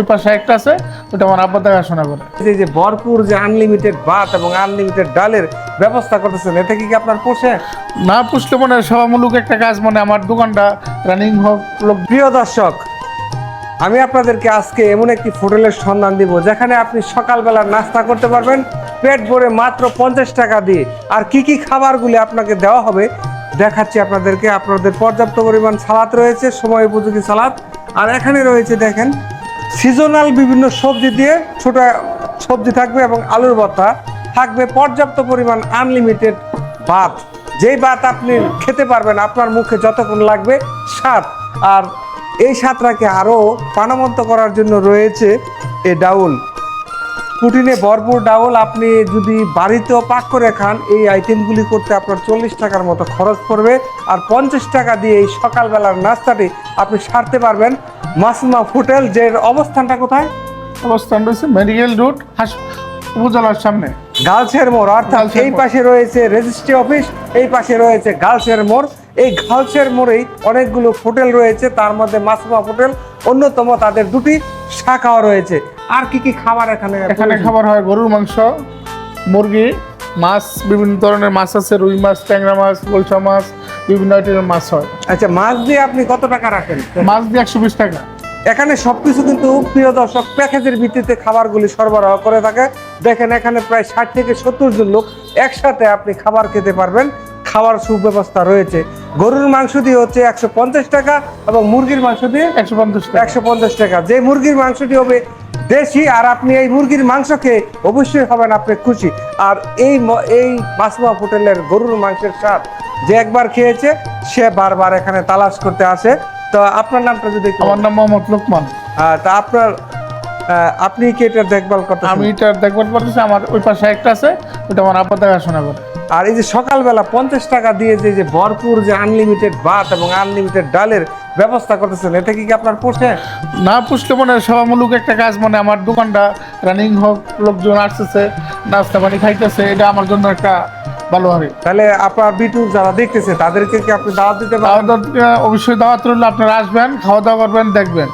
ওই পাশে একটা আছে, ওটা আমার আব্বা দেখাশোনা করে। যে ভরপুর যে আনলিমিটেড ভাত এবং আনলিমিটেড ডালের ব্যবস্থা করতেছেন, এটা কি আপনার পোষে? না পুষলে মনে হয় সেবামূলক একটা কাজ, মানে আমার দোকানটা রানিং হোক। প্রিয় দর্শক, আমি আপনাদেরকে আজকে এমন একটি হোটেলের সন্ধান দিব যেখানে আপনি সকালবেলা নাস্তা করতে পারবেন পেট ভরে মাত্র 50 টাকা দিয়ে। আর কি কি খাবারগুলি আপনাকে দেওয়া হবে দেখাচ্ছি আপনাদেরকে। আপনাদের পর্যাপ্ত পরিমাণ সালাদ রয়েছে, সময় উপযোগী সালাদ। আর এখানে রয়েছে দেখেন সিজনাল বিভিন্ন সবজি দিয়ে ছোট সবজি থাকবে এবং আলুর ভর্তা থাকবে, পর্যাপ্ত পরিমাণ আনলিমিটেড ভাত, যেই ভাত আপনি খেতে পারবেন আপনার মুখে যতক্ষণ লাগবে স্বাদ। আর এই স্বাদটাকে আরও প্রাণবন্ত করার জন্য রয়েছে এ ডাউল, প্রোটিনে ভরপুর ডাউল। আপনি যদি বাড়িতেও পাক করে খান, এই আইটেমগুলি করতে আপনার 40 টাকার মতো খরচ পড়বে। আর 50 টাকা দিয়ে এই সকালবেলার নাস্তাটি আপনি সারতে পারবেন। মাসুমা হোটেল, যে অবস্থানটা কোথায়? অবস্থান রয়েছে মেডিকেল রোড উপজেলার সামনে, গার্লসের মোড়। অর্থাৎ এই পাশে রয়েছে রেজিস্ট্রি অফিস, এই পাশে রয়েছে গার্লসের মোড়। এই গার্লসের মোড়েই অনেকগুলো হোটেল রয়েছে, তার মধ্যে মাসুমা হোটেল অন্যতম। তাদের দুটি শাখাও রয়েছে। আর কি কি খাবার এখানে? এখানে খাবার হয় গরুর মাংস, মুরগি, মাছ, বিভিন্ন ধরনের মাছ আছে, রুই মাছ, ট্যাংরা মাছ, গোলসা মাছ, বিভিন্ন আইটেমের মাছ হয়। আচ্ছা, মাছ দিয়ে আপনি কত টাকা রাখেন? মাছ দিয়ে 120 টাকা। এখানে সবকিছু কিন্তু প্রিয় দর্শক প্যাকেজের ভিত্তিতে খাবারগুলি সরবরাহ করে থাকে। দেখেন এখানে প্রায় 60 থেকে 70 জন লোক একসাথে আপনি খাবার খেতে পারবেন। খাবার সুব্যবস্থা রয়েছে। গরুর মাংস দিয়ে হচ্ছে 150 টাকা এবং মুরগির মাংস দিয়ে 150 টাকা। 150 টাকা। যে মুরগির মাংসটি হবে দেশি, আর আপনি এই মুরগির মাংস খেয়ে অবশ্যই হবেন আপনি খুশি। আর এই মাসুমা হোটেলের গরুর মাংসের স্বাদ যে একবার খেয়েছে সে বারবার এখানে তালাশ করতে আসে। তো আপনার নামটা যদি? আমার নাম মোহাম্মদ লোকমান। তা আপনি কি এটা দেখভাল করতেছেন? আমি এটা দেখভাল করতেছি, আমার ওই পাশে একটা আছে, ওটা আমার আব্বা দেখাশোনা করে। আর এই যে সকালবেলা 50 টাকা দিয়ে যে ভরপুর যে আনলিমিটেড ভাত এবং আনলিমিটেড ডালের ব্যবস্থা করতেছেন, এটা কি আপনার পোষে? না পুষলে মনে হয় সেবামূলক একটা কাজ, মানে আমার দোকানটা রানিং হোক, লোকজন আসতেছে, নাস্তা পানি খাইতেছে, এটা আমার জন্য একটা ভালো হবে। তাহলে আপনার বিটু যারা দেখতেছে তাদেরকে কি আপনি দাওয়াত দিতে পারেন? অবশ্যই দাওয়াত রইল, আপনারা আসবেন, খাওয়া দাওয়া করবেন, দেখবেন।